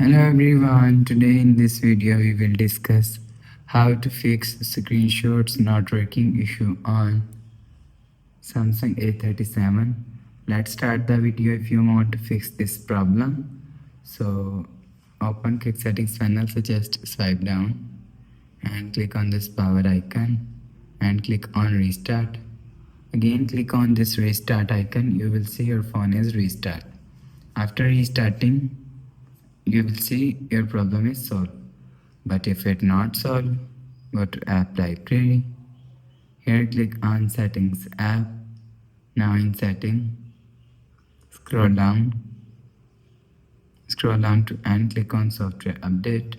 Hello everyone, today in this video we will discuss how to fix screenshots not working issue on Samsung A37. Let's start the video. If you want to fix this problem, so open quick settings panel, so just swipe down and click on this power icon and click on restart. Again click on this restart icon, you will see your phone is restart. After restarting, you will see your problem is solved. But if it not solved, go to app library. Here click on settings app. Now in setting, scroll down to and click on software update.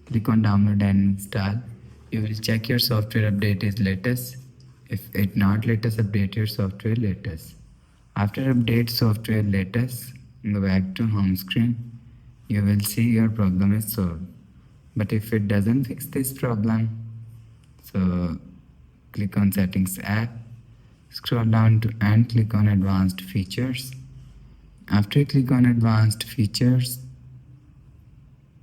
Click on download and install. You will check your software update is latest. If it not latest, update your software latest. After update software latest, go back to home screen. You will see your problem is solved. But if it doesn't fix this problem, so click on settings app, scroll down to and click on advanced features. After click on advanced features,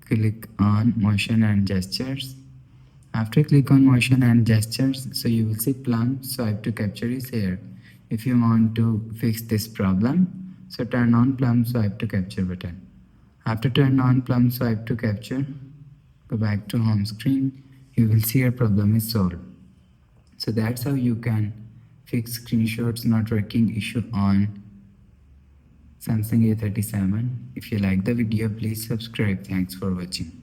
click on motion and gestures. After click on motion and gestures, so you will see plum swipe to capture is here. If you want to fix this problem, so turn on plum swipe to capture button. After turn on plum swipe to capture, go back to home screen, you will see your problem is solved. So that's how you can fix screenshots not working issue on Samsung A37. If you like the video, please subscribe. Thanks for watching.